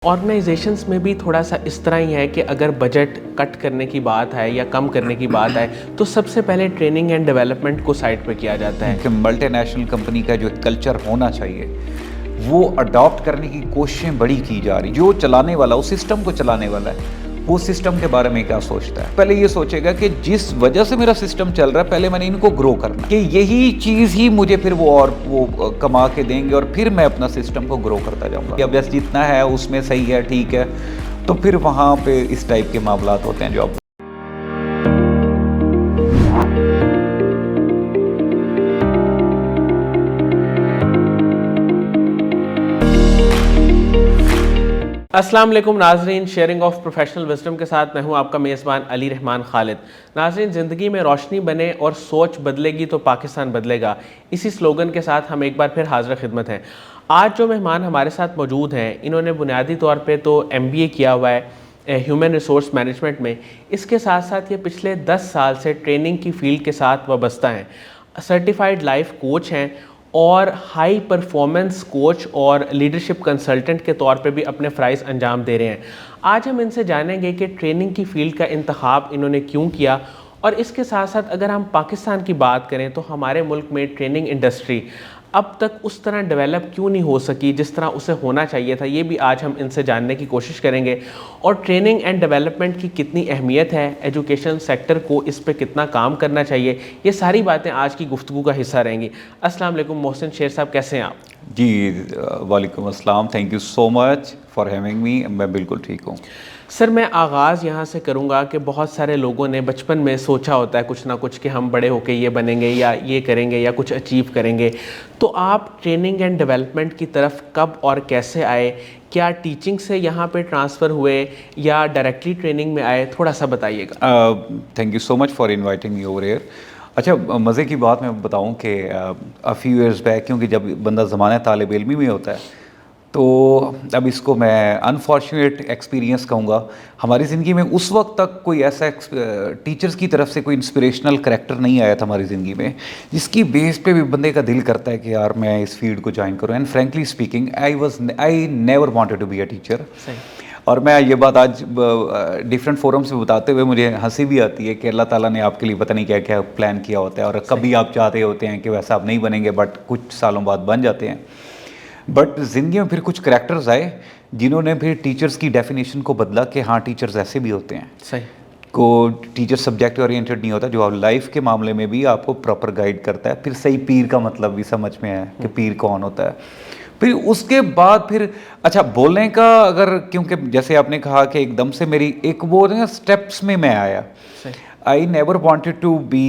Organisations میں بھی تھوڑا سا اس طرح ہی ہے کہ اگر بجٹ کٹ کرنے کی بات ہے یا کم کرنے کی بات ہے تو سب سے پہلے ٹریننگ اینڈ ڈیولپمنٹ کو سائٹ پہ کیا جاتا ہے کہ ملٹی نیشنل کمپنی کا جو کلچر ہونا چاہیے وہ اڈاپٹ کرنے کی کوششیں بڑی کی جا رہی. جو چلانے والا اس سسٹم کو چلانے والا ہے وہ سسٹم کے بارے میں کیا سوچتا ہے. پہلے یہ سوچے گا کہ جس وجہ سے میرا سسٹم چل رہا ہے پہلے میں نے ان کو گرو کرنا کہ یہی چیز ہی مجھے پھر وہ کما کے دیں گے اور پھر میں اپنا سسٹم کو گرو کرتا جاؤں گا. کہ اب جیسے جتنا ہے اس میں صحیح ہے ٹھیک ہے تو پھر وہاں پہ اس ٹائپ کے معاملات ہوتے ہیں جو اب السلام علیکم ناظرین. شیئرنگ آف پروفیشنل وزڈم کے ساتھ میں ہوں آپ کا میزبان علی رحمان خالد. ناظرین، زندگی میں روشنی بنے اور سوچ بدلے گی تو پاکستان بدلے گا، اسی سلوگن کے ساتھ ہم ایک بار پھر حاضر خدمت ہیں. آج جو مہمان ہمارے ساتھ موجود ہیں انہوں نے بنیادی طور پہ تو MBA کیا ہوا ہے ہیومن ریسورس مینجمنٹ میں. اس کے ساتھ ساتھ یہ پچھلے 10 سال سے ٹریننگ کی فیلڈ کے ساتھ وابستہ ہیں. سرٹیفائڈ لائف کوچ ہیں اور ہائی پرفارمنس کوچ اور لیڈرشپ کنسلٹنٹ کے طور پہ بھی اپنے فرائض انجام دے رہے ہیں. آج ہم ان سے جانیں گے کہ ٹریننگ کی فیلڈ کا انتخاب انہوں نے کیوں کیا، اور اس کے ساتھ ساتھ اگر ہم پاکستان کی بات کریں تو ہمارے ملک میں ٹریننگ انڈسٹری اب تک اس طرح ڈیولپ کیوں نہیں ہو سکی جس طرح اسے ہونا چاہیے تھا. یہ بھی آج ہم ان سے جاننے کی کوشش کریں گے. اور ٹریننگ اینڈ ڈیولپمنٹ کی کتنی اہمیت ہے، ایجوکیشن سیکٹر کو اس پہ کتنا کام کرنا چاہیے، یہ ساری باتیں آج کی گفتگو کا حصہ رہیں گی. السلام علیکم محسن شیر صاحب، کیسے ہیں آپ؟ جی وعلیکم السلام. Thank you so much for having me. میں بالکل ٹھیک ہوں. سر، میں آغاز یہاں سے کروں گا کہ بہت سارے لوگوں نے بچپن میں سوچا ہوتا ہے کچھ نہ کچھ کہ ہم بڑے ہو کے یہ بنیں گے یا یہ کریں گے یا کچھ اچیو کریں گے. تو آپ ٹریننگ اینڈ ڈیولپمنٹ کی طرف کب اور کیسے آئے؟ کیا ٹیچنگ سے یہاں پہ ٹرانسفر ہوئے یا ڈائریکٹلی ٹریننگ میں آئے؟ تھوڑا سا بتائیے گا. Thank you so much for inviting me over here. اچھا، مزے کی بات میں بتاؤں کہ فیو ایئرز بیک، کیونکہ جب بندہ زمانہ طالب علمی میں ہوتا ہے تو اب اس کو میں انفارچونیٹ ایکسپیرینس کہوں گا. ہماری زندگی میں اس وقت تک کوئی ایسا ٹیچرز کی طرف سے کوئی انسپریشنل کریکٹر نہیں آیا تھا ہماری زندگی میں جس کی بیس پہ بھی بندے کا دل کرتا ہے کہ یار میں اس فیلڈ کو جوائن کروں. And frankly speaking I never wanted to be a teacher. اور میں یہ بات آج ڈفرینٹ فورم سے بتاتے ہوئے مجھے ہنسی بھی آتی ہے کہ اللہ تعالیٰ نے آپ کے لیے پتہ نہیں کیا کیا پلان کیا ہوتا ہے، اور کبھی آپ چاہتے ہوتے ہیں کہ ویسا آپ نہیں بنیں گے بٹ کچھ سالوں بعد بن جاتے ہیں. بٹ زندگی میں پھر کچھ کریکٹرز آئے جنہوں نے پھر ٹیچرز کی ڈیفینیشن کو بدلا کہ ہاں ٹیچرز ایسے بھی ہوتے ہیں. صحیح. کو ٹیچر سبجیکٹ اورینٹڈ نہیں ہوتا، جو آپ لائف کے معاملے میں بھی آپ کو پراپر گائیڈ کرتا ہے. پھر صحیح پیر کا مطلب بھی سمجھ میں ہے کہ پیر کون ہوتا ہے. پھر اس کے بعد پھر اچھا بولنے کا، اگر کیونکہ جیسے آپ نے کہا کہ ایک دم سے میری ایک وہ اسٹیپس میں آیا. I never wanted to be,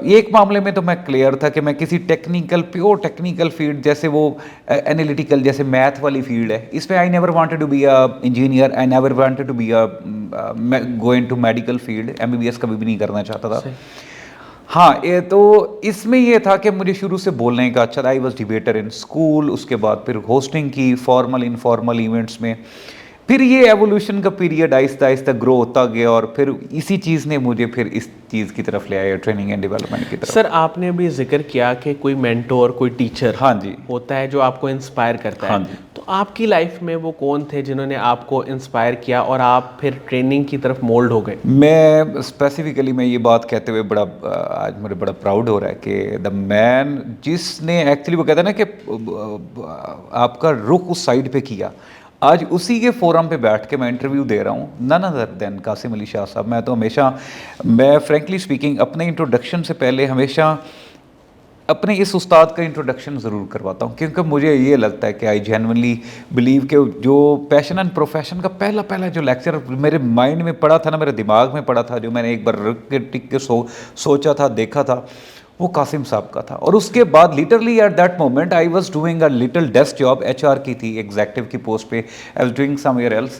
ایک معاملے میں تو میں کلیئر تھا کہ میں کسی پیور ٹیکنیکل فیلڈ جیسے وہ انالیٹیکل جیسے میتھ والی فیلڈ ہے اس میں I never wanted to be a engineer. I never wanted to be go into medical field. MBBS کبھی بھی نہیں کرنا چاہتا تھا. ہاں تو اس میں یہ تھا کہ مجھے شروع سے بولنے کا اچھا تھا. I was debater in school, اس کے بعد پھر ہوسٹنگ کی فارمل انفارمل ایونٹس میں. پھر یہ ایولیوشن کا پیریڈ آہستہ آہستہ گرو ہوتا گیا اور پھر اسی چیز نے مجھے پھر اس چیز کی طرف لے آیا، ٹریننگ اینڈ ڈیولپمنٹ کی طرف. سر، آپ نے بھی ذکر کیا کہ کوئی مینٹور، کوئی ٹیچر ہاں جی ہوتا ہے جو آپ کو انسپائر کرتا ہے. ہاں جی. تو آپ کی لائف میں وہ کون تھے جنہوں نے آپ کو انسپائر کیا اور آپ پھر ٹریننگ کی طرف مولڈ ہو گئے؟ میں اسپیسیفکلی میں یہ بات کہتے ہوئے آج مجھے بڑا پراؤڈ ہو رہا ہے کہ دا مین جس نے ایکچولی وہ کہتا ہے نا کہ آپ کا رخ اس سائڈ پہ کیا، آج اسی کے فورم پہ بیٹھ کے میں انٹرویو دے رہا ہوں. نن ادر دین قاسم علی شاہ صاحب. میں تو ہمیشہ فرینکلی اسپیکنگ اپنے انٹروڈکشن سے پہلے ہمیشہ اپنے اس استاد کا انٹروڈکشن ضرور کرواتا ہوں، کیونکہ مجھے یہ لگتا ہے کہ آئی جینونلی بلیو کہ جو پیشن اینڈ پروفیشن کا پہلا جو لیکچر میرے مائنڈ میں پڑا تھا نا، میرے دماغ میں پڑا تھا، جو میں نے ایک بار رکھ کے ٹک کے سوچا تھا، دیکھا تھا، وہ قاسم صاحب کا تھا. اور اس کے بعد literally at that moment I was doing a little desk job. HR کی تھی، ایگزیکٹو کی پوسٹ پہ. I was doing somewhere else.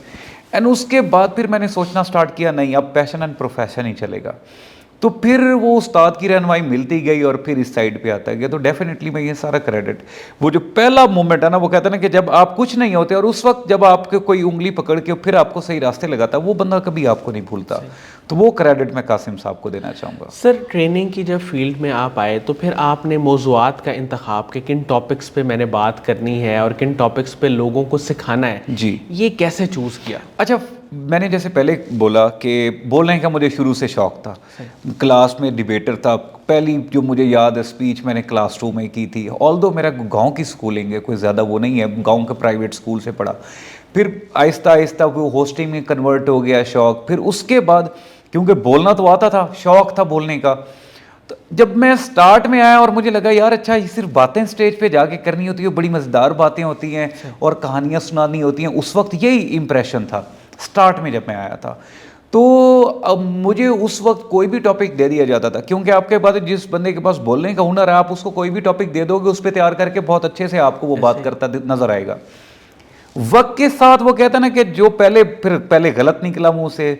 And اس کے بعد پھر میں نے سوچنا اسٹارٹ کیا نہیں اب پیشن اینڈ پروفیشن ہی چلے گا. تو پھر وہ استاد کی رہنمائی ملتی گئی اور پھر اس سائڈ پہ آتا گیا. تو ڈیفینیٹلی میں یہ سارا کریڈٹ, وہ جو پہلا مومنٹ ہے نا, وہ کہتا ہے نا کہ جب آپ کچھ نہیں ہوتے اور اس وقت جب آپ کے کوئی انگلی پکڑ کے پھر آپ کو صحیح راستے لگاتا ہے, وہ بندہ کبھی آپ کو نہیں بھولتا. تو وہ کریڈٹ میں قاسم صاحب کو دینا چاہوں گا. سر ٹریننگ کی جب فیلڈ میں آپ آئے تو پھر آپ نے موضوعات کا انتخاب کہ کن ٹاپکس پہ میں نے بات کرنی ہے اور کن ٹاپکس پہ لوگوں کو سکھانا ہے, جی یہ کیسے چوز کیا؟ اچھا, میں نے جیسے پہلے بولا کہ بولنے کا مجھے شروع سے شوق تھا. کلاس میں ڈیبیٹر تھا. پہلی جو مجھے یاد ہے اسپیچ میں نے کلاس 2 میں کی تھی. آلدو میرا گاؤں کی اسکولنگ ہے, کوئی زیادہ وہ نہیں ہے, گاؤں کے پرائیویٹ اسکول سے پڑھا. پھر آہستہ آہستہ وہ ہوسٹنگ میں کنورٹ ہو گیا شوق. پھر اس کے بعد کیونکہ بولنا تو آتا تھا, شوق تھا بولنے کا, تو جب میں سٹارٹ میں آیا اور مجھے لگا یار اچھا یہ صرف باتیں سٹیج پہ جا کے کرنی ہوتی ہیں, بڑی مزیدار باتیں ہوتی ہیں اور کہانیاں سنانی ہوتی ہیں, اس وقت یہی امپریشن تھا سٹارٹ میں جب میں آیا تھا. تو اب مجھے اس وقت کوئی بھی ٹاپک دے دیا جاتا تھا, کیونکہ آپ کے پاس جس بندے کے پاس بولنے کا ہنر ہے, آپ اس کو کوئی بھی ٹاپک دے دو گے, اس پہ تیار کر کے بہت اچھے سے آپ کو وہ بات کرتا نظر آئے گا. وقت کے ساتھ وہ کہتا نا کہ جو پہلے غلط نکلا منہ سے,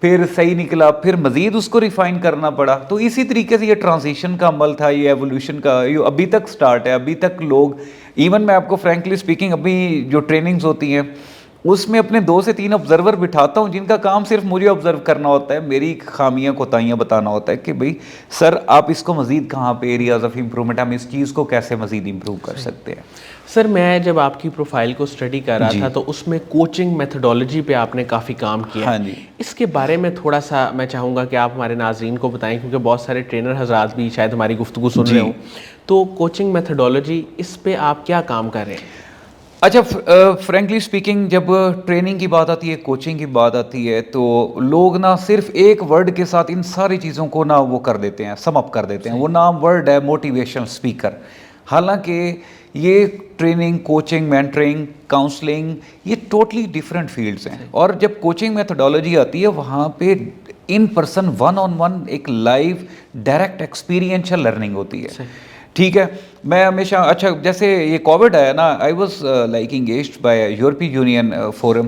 پھر صحیح نکلا, پھر مزید اس کو ریفائن کرنا پڑا. تو اسی طریقے سے یہ ٹرانزیشن کا عمل تھا, یہ ایولیوشن کا, یہ ابھی تک سٹارٹ ہے. ابھی تک لوگ ایون میں آپ کو فرینکلی اسپیکنگ ابھی جو ٹریننگز ہوتی ہیں اس میں اپنے 2 سے 3 آبزرور بٹھاتا ہوں جن کا کام صرف مجھے آبزرو کرنا ہوتا ہے, میری خامیاں کوتاہیاں بتانا ہوتا ہے کہ بھئی سر آپ اس کو مزید کہاں پہ ایریاز آف امپرومنٹ, ہم اس چیز کو کیسے مزید امپروو کر سکتے ہیں. سر میں جب آپ کی پروفائل کو اسٹڈی کر رہا تھا تو اس میں کوچنگ میتھڈولوجی پہ آپ نے کافی کام کیا. ہاں جی, اس کے بارے میں تھوڑا سا میں چاہوں گا کہ آپ ہمارے ناظرین کو بتائیں, کیونکہ بہت سارے ٹرینر حضرات بھی شاید ہماری گفتگو سن رہے ہوں. تو کوچنگ میتھڈولوجی, اس پہ آپ کیا کام کر رہے ہیں؟ اچھا فرینکلی اسپیکنگ جب ٹریننگ کی بات آتی ہے, کوچنگ کی بات آتی ہے, تو لوگ نا صرف ایک ورڈ کے ساتھ ان ساری چیزوں کو نا وہ کر دیتے ہیں, سم اپ کر دیتے ہیں. وہ نام ورڈ ہے موٹیویشنل اسپیکر. حالانکہ یہ ٹریننگ, کوچنگ, مینٹرنگ, کاؤنسلنگ, یہ ٹوٹلی ڈفرینٹ فیلڈز ہیں. اور جب کوچنگ میتھڈولوجی آتی ہے وہاں پہ ان پرسن 1-on-1 ایک لائیو ڈائریکٹ ایکسپیرینشل لرننگ ہوتی ہے. ٹھیک ہے, میں ہمیشہ اچھا جیسے یہ کووڈ آیا نا, I was like engaged by یورپی یونین فورم.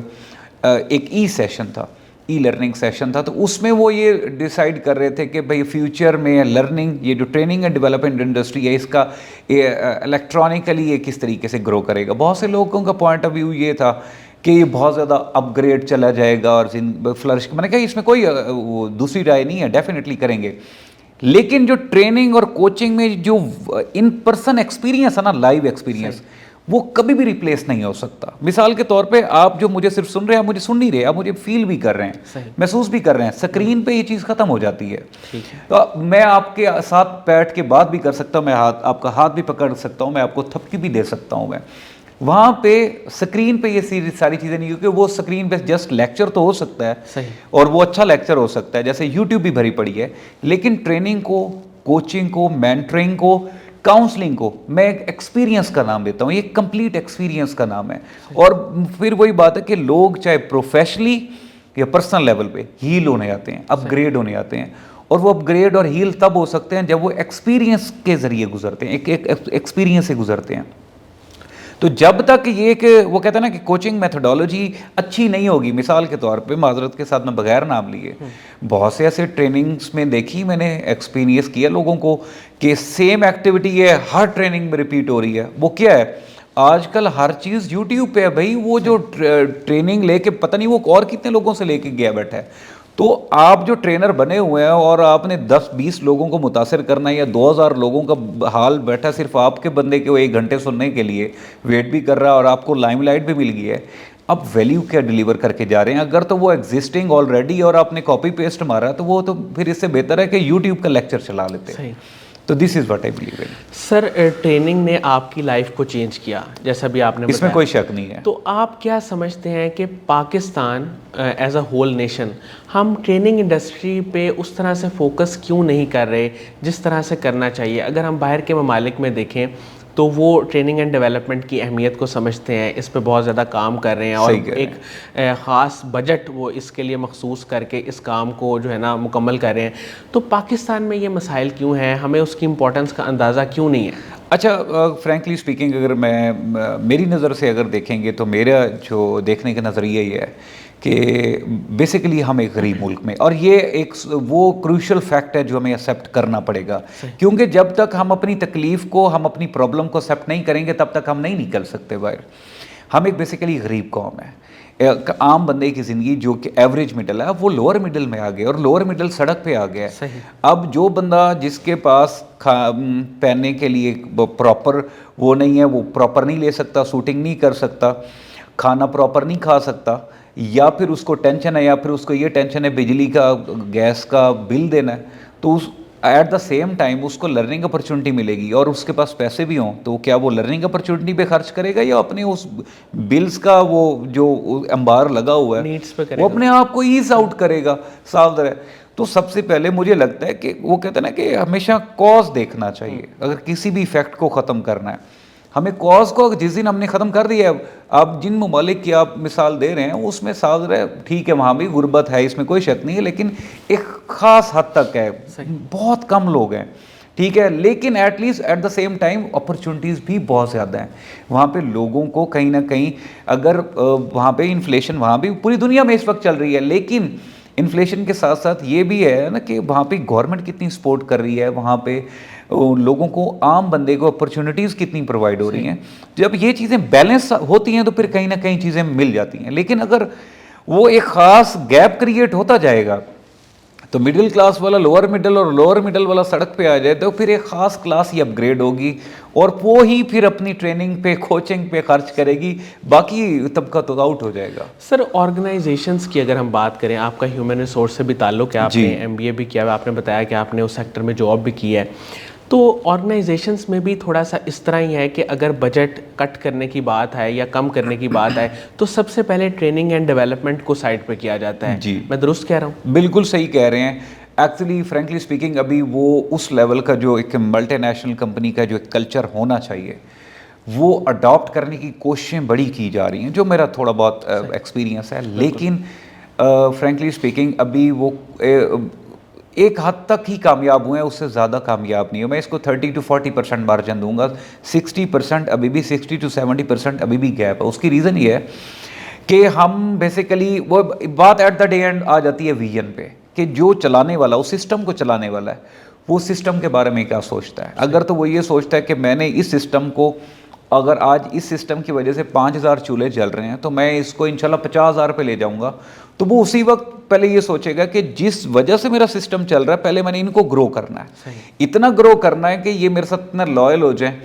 ایک ای سیشن تھا, ای لرننگ سیشن تھا. تو اس میں وہ یہ ڈیسائیڈ کر رہے تھے کہ بھئی فیوچر میں لرننگ, یہ جو ٹریننگ اینڈ ڈیولپمنٹ انڈسٹری ہے, اس کا الیکٹرانکلی یہ کس طریقے سے گرو کرے گا. بہت سے لوگوں کا پوائنٹ آف ویو یہ تھا کہ یہ بہت زیادہ اپ گریڈ چلا جائے گا اور فلرش. میں نے کہا اس میں کوئی دوسری رائے نہیں ہے, ڈیفینیٹلی کریں گے. لیکن جو ٹریننگ اور کوچنگ میں جو ان پرسن ایکسپیرینس ہے نا, لائیو ایکسپیرینس, وہ کبھی بھی ریپلیس نہیں ہو سکتا. مثال کے طور پہ آپ جو مجھے صرف سن رہے ہیں, آپ مجھے سن نہیں رہے, آپ مجھے فیل بھی کر رہے ہیں, محسوس بھی کر رہے ہیں. اسکرین پہ یہ چیز ختم ہو جاتی ہے. تو میں آپ کے ساتھ بیٹھ کے بات بھی کر سکتا ہوں, میں آپ کا ہاتھ بھی پکڑ سکتا ہوں, میں آپ کو تھپکی بھی دے سکتا ہوں. میں وہاں پہ اسکرین پہ یہ ساری چیزیں نہیں, کیونکہ وہ اسکرین پہ جسٹ لیکچر تو ہو سکتا ہے اور وہ اچھا لیکچر ہو سکتا ہے, جیسے یوٹیوب بھی بھری پڑی ہے. لیکن ٹریننگ کو, کوچنگ کو, مینٹرنگ کو, کاؤنسلنگ کو میں ایک ایکسپیرینس کا نام دیتا ہوں. یہ کمپلیٹ ایکسپیرینس کا نام ہے. اور پھر وہی بات ہے کہ لوگ چاہے پروفیشنلی یا پرسنل لیول پہ ہیل ہونے آتے ہیں, اپ گریڈ ہونے آتے ہیں. اور وہ اپ گریڈ اور ہیل تب ہو سکتے ہیں جب وہ ایکسپیرینس کے ذریعے گزرتے ہیں, ایک ایکسپیرینس سے گزرتے ہیں. تو جب تک یہ کہ وہ کہتے ہیں نا کہ کوچنگ میتھڈولوجی اچھی نہیں ہوگی, مثال کے طور پہ معذرت کے ساتھ میں بغیر نام لیے بہت سے ایسے ٹریننگز میں دیکھی میں نے, ایکسپیرینس کیا لوگوں کو کہ سیم ایکٹیویٹی ہے ہر ٹریننگ میں ریپیٹ ہو رہی ہے. وہ کیا ہے, آج کل ہر چیز یوٹیوب پہ ہے بھائی. وہ جو ٹریننگ لے کے پتہ نہیں وہ اور کتنے لوگوں سے لے کے گیا بیٹھا ہے. تو آپ جو ٹرینر بنے ہوئے ہیں اور آپ نے 10-20 لوگوں کو متاثر کرنا ہے یا 2000 لوگوں کا حال بیٹھا صرف آپ کے بندے کے وہ 1 گھنٹے سننے کے لیے, ویٹ بھی کر رہا ہے اور آپ کو لائم لائٹ بھی مل گئی ہے, اب ویلیو کیا ڈیلیور کر کے جا رہے ہیں؟ اگر تو وہ ایگزسٹنگ آلریڈی اور آپ نے کاپی پیسٹ مارا تو وہ تو پھر اس سے بہتر ہے کہ یوٹیوب کا لیکچر چلا لیتے ہیں. تو this is what I believe in. Sir training نے آپ کی لائف کو چینج کیا جیسا بھی آپ نے بتایا, اس میں کوئی شک نہیں ہے. تو آپ کیا سمجھتے ہیں کہ Pakistan as a whole nation ہم ٹریننگ انڈسٹری پہ اس طرح سے فوکس کیوں نہیں کر رہے جس طرح سے کرنا چاہیے؟ اگر ہم باہر کے ممالک میں دیکھیں تو وہ ٹریننگ اینڈ ڈیولپمنٹ کی اہمیت کو سمجھتے ہیں, اس پہ بہت زیادہ کام کر رہے ہیں اور ایک خاص بجٹ وہ اس کے لیے مخصوص کر کے اس کام کو جو ہے نا مکمل کر رہے ہیں. تو پاکستان میں یہ مسائل کیوں ہیں, ہمیں اس کی امپورٹنس کا اندازہ کیوں نہیں ہے؟ اچھا فرینکلی اسپیکنگ اگر میں میری نظر سے اگر دیکھیں گے تو میرا جو دیکھنے کا نظریہ یہ ہے کہ بیسیکلی ہم ایک غریب ملک میں، اور یہ ایک وہ کروشل فیکٹ ہے جو ہمیں ایکسیپٹ کرنا پڑے گا، کیونکہ جب تک ہم اپنی تکلیف کو، ہم اپنی پرابلم کو ایکسیپٹ نہیں کریں گے تب تک ہم نہیں نکل سکتے باہر. ہم ایک بیسیکلی غریب قوم ہے. عام بندے کی زندگی جو کہ ایوریج مڈل ہے وہ لوور مڈل میں آ گیا، اور لوور مڈل سڑک پہ آ گیا ہے. اب جو بندہ جس کے پاس پہننے کے لیے پراپر وہ نہیں ہے، وہ پراپر نہیں لے سکتا، سوٹنگ نہیں کر سکتا، کھانا پراپر نہیں کھا سکتا، یا پھر اس کو ٹینشن ہے، یا پھر اس کو یہ ٹینشن ہے بجلی کا، گیس کا بل دینا ہے، تو اس ایٹ دا سیم ٹائم اس کو لرننگ اپرچونٹی ملے گی اور اس کے پاس پیسے بھی ہوں، تو کیا وہ لرننگ اپرچونٹی پہ خرچ کرے گا یا اپنے اس بلز کا وہ جو انبار لگا ہوا ہے وہ اپنے آپ کو ایز آؤٹ کرے گا؟ صاف ہے. تو سب سے پہلے مجھے لگتا ہے کہ وہ کہتے ہیں نا کہ ہمیشہ کاز دیکھنا چاہیے اگر کسی بھی ایفیکٹ کو ختم کرنا ہے. ہمیں کاز کو جس دن ہم نے ختم کر دیا ہے، آپ جن ممالک کی آپ مثال دے رہے ہیں اس میں صاف ہے، ٹھیک ہے وہاں بھی غربت ہے، اس میں کوئی شک نہیں ہے، لیکن ایک خاص حد تک ہے، بہت کم لوگ ہیں، ٹھیک ہے، لیکن at least at the same time opportunities بھی بہت زیادہ ہیں وہاں پہ. لوگوں کو کہیں نہ کہیں اگر وہاں پہ انفلیشن وہاں بھی پوری دنیا میں اس وقت چل رہی ہے، لیکن انفلیشن کے ساتھ ساتھ یہ بھی ہے نا کہ وہاں پہ گورنمنٹ کتنی سپورٹ کر رہی ہے، وہاں پہ لوگوں کو، عام بندے کو اپرچونیٹیز کتنی پرووائڈ ہو رہی ہیں. جب یہ چیزیں بیلنس ہوتی ہیں تو پھر کہیں نہ کہیں چیزیں مل جاتی ہیں. لیکن اگر وہ ایک خاص گیپ کریٹ ہوتا جائے گا تو مڈل کلاس والا لوور مڈل اور لوور مڈل والا سڑک پہ آ جائے تو پھر ایک خاص کلاس ہی اپ گریڈ ہوگی اور وہ ہی پھر اپنی ٹریننگ پہ، کوچنگ پہ خرچ کرے گی، باقی طبقہ تو آؤٹ ہو جائے گا. سر آرگنائزیشنز کی اگر ہم بات کریں، آپ کا ہیومن ریسورس سے بھی تعلق ہے، آپ نے ایم بی اے بھی کیا ہے، آپ نے بتایا کہ آپ نے اس سیکٹر میں جاب بھی کی ہے، تو آرگنائزیشنز میں بھی تھوڑا سا اس طرح ہی ہے کہ اگر بجٹ کٹ کرنے کی بات ہے یا کم کرنے کی بات ہے تو سب سے پہلے ٹریننگ اینڈ ڈیولپمنٹ کو سائڈ پہ کیا جاتا ہے. جی میں درست کہہ رہا ہوں؟ بالکل صحیح کہہ رہے ہیں. ایکچولی فرینکلی اسپیکنگ ابھی وہ اس لیول کا جو ایک ملٹی نیشنل کمپنی کا جو ایک کلچر ہونا چاہیے وہ اڈاپٹ کرنے کی کوششیں بڑی کی جا رہی ہیں، جو میرا تھوڑا بہت ایکسپیرینس ہے. لیکن فرینکلی اسپیکنگ ابھی وہ ایک حد تک ہی کامیاب ہوئے ہیں، اس سے زیادہ کامیاب نہیں ہو. میں اس کو 30 to 40% مارجن دوں گا. 60% ابھی بھی، 60 to 70% ابھی بھی گیپ ہے. اس کی ریزن یہ ہے کہ ہم بیسیکلی وہ بات ایٹ دا ڈے اینڈ آ جاتی ہے ویژن پہ کہ جو چلانے والا، اس سسٹم کو چلانے والا ہے، وہ سسٹم کے بارے میں کیا سوچتا ہے. اگر تو وہ یہ سوچتا ہے کہ میں نے اس سسٹم کو، اگر آج اس سسٹم کی وجہ سے 5000 چولہے جل رہے ہیں تو میں اس کو انشاءاللہ 50,000 پہ لے جاؤں گا، تو وہ اسی وقت پہلے یہ سوچے گا کہ جس وجہ سے میرا سسٹم چل رہا ہے پہلے میں نے ان کو گرو کرنا ہے، اتنا گرو کرنا ہے کہ یہ میرے ساتھ اتنا لائل ہو جائیں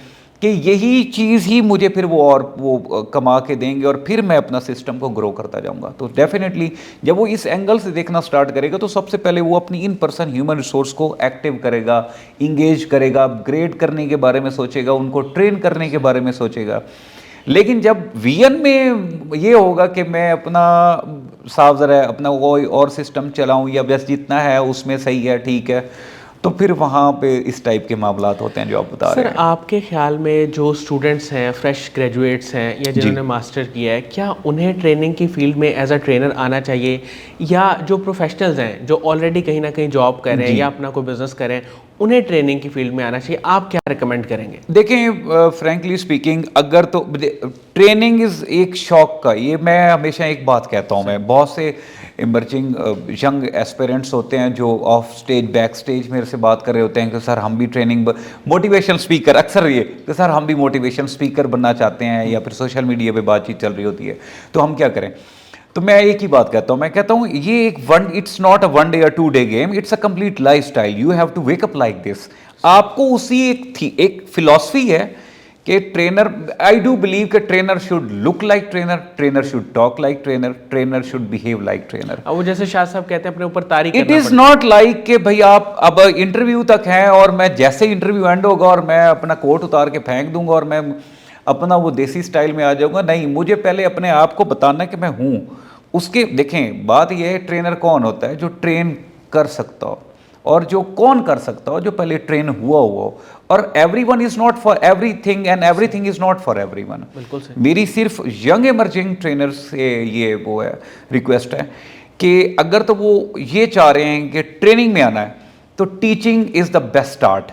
کہ یہی چیز ہی مجھے پھر وہ کما کے دیں گے اور پھر میں اپنا سسٹم کو گرو کرتا جاؤں گا. تو ڈیفینیٹلی جب وہ اس اینگل سے دیکھنا سٹارٹ کرے گا تو سب سے پہلے وہ اپنی ان پرسن ہیومن ریسورس کو ایکٹیو کرے گا، انگیج کرے گا، اپ گریڈ کرنے کے بارے میں سوچے گا، ان کو ٹرین کرنے کے بارے میں سوچے گا. لیکن جب ویژن میں یہ ہوگا کہ میں اپنا صاف ذرا اپنا کوئی اور سسٹم چلاؤں یا بس جتنا ہے اس میں صحیح ہے، ٹھیک ہے، تو پھر وہاں پہ اس ٹائپ کے معاملات ہوتے ہیں جو آپ بتا رہے ہیں. سر آپ کے خیال میں جو اسٹوڈنٹس ہیں، فریش گریجویٹس ہیں یا جنہوں نے ماسٹر کیا ہے، کیا انہیں ٹریننگ کی فیلڈ میں ایز اے ٹرینر آنا چاہیے، یا جو پروفیشنلز ہیں جو آلریڈی کہیں نہ کہیں جاب کر رہے ہیں یا اپنا کوئی بزنس کر رہے ہیں انہیں ٹریننگ کی فیلڈ میں آنا چاہیے؟ آپ کیا ریکمینڈ کریں گے؟ دیکھیں فرینکلی اسپیکنگ اگر تو ٹریننگ از ایک شوق کا، یہ میں ہمیشہ ایک بات کہتا ہوں، میں بہت سے ایمرجنگ ینگ ایسپیرنٹس ہوتے ہیں جو آف سٹیج، بیک سٹیج میرے سے بات کر رہے ہوتے ہیں کہ سر ہم بھی ٹریننگ، موٹیویشن اسپیکر، اکثر یہ کہ سر ہم بھی موٹیویشن اسپیکر بننا چاہتے ہیں، یا پھر سوشل میڈیا پہ بات چیت چل رہی ہوتی ہے تو ہم کیا کریں. تو میں ایک ہی بات کہتا ہوں، میں کہتا ہوں یہ ایک it's not a 1 day or 2 day game, it's a complete lifestyle. You have to wake up like this. آپ کو اسی ایک فلاسفی ہے کہ ٹرینر، آئی ڈو بلیو کہ trainer should look like trainer, trainer should talk like trainer, trainer should behave like trainer. وہ جیسے شاہ صاحب کہتے ہیں اپنے اوپر تاریخ، اٹ از ناٹ لائک کہ بھائی آپ اب انٹرویو تک ہیں اور میں جیسے انٹرویو اینڈ ہوگا اور میں اپنا کوٹ اتار کے پھینک دوں گا اور میں اپنا وہ دیسی سٹائل میں آ جاؤں گا. نہیں، مجھے پہلے اپنے آپ کو بتانا کہ میں ہوں. اس کے دیکھیں بات یہ ہے ٹرینر کون ہوتا ہے؟ جو ٹرین کر سکتا ہو، اور جو کون کر سکتا ہو؟ جو پہلے ٹرین ہوا ہو. اور every one is not for every thing and every thing is not for every one. میری صرف ینگ ایمرجنگ ٹرینر سے یہ وہ ہے ریکویسٹ ہے کہ اگر تو وہ یہ چاہ رہے ہیں کہ ٹریننگ میں آنا ہے تو teaching is the best art.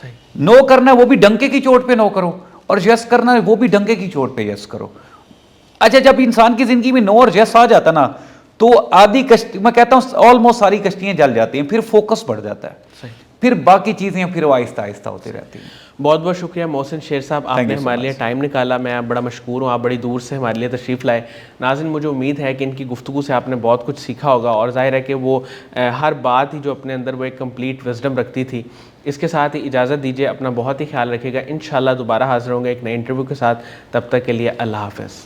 صحیح. نو کرنا ہے وہ بھی ڈنکے کی چوٹ پہ نو کرو, اور یس کرنا ہے وہ بھی ڈنکے کی چوٹ پہ یس کرو. اچھا جب انسان کی زندگی میں نو اور یس آ جاتا نا تو آدھی کشتی, میں کہتا ہوں آلموسٹ ساری کشتیاں جل جاتی ہیں, پھر فوکس بڑھ جاتا ہے. صحیح. پھر باقی چیزیں پھر وہ آہستہ آہستہ ہوتی رہتی ہیں. بہت بہت شکریہ محسن شیر صاحب, آپ نے ہمارے لیے ٹائم نکالا. میں بڑا مشکور ہوں, آپ بڑی دور سے ہمارے لیے تشریف لائے. ناظرین مجھے امید ہے کہ ان کی گفتگو سے آپ نے بہت کچھ سیکھا ہوگا, اور ظاہر ہے کہ وہ ہر بات ہی جو اپنے اندر وہ ایک کمپلیٹ وزڈم رکھتی تھی. اس کے ساتھ ہی اجازت دیجیے, اپنا بہت ہی خیال رکھیے گا. انشاءاللہ دوبارہ حاضر ہوں گے ایک نئے انٹرویو کے ساتھ. تب تک کے لیے اللہ حافظ.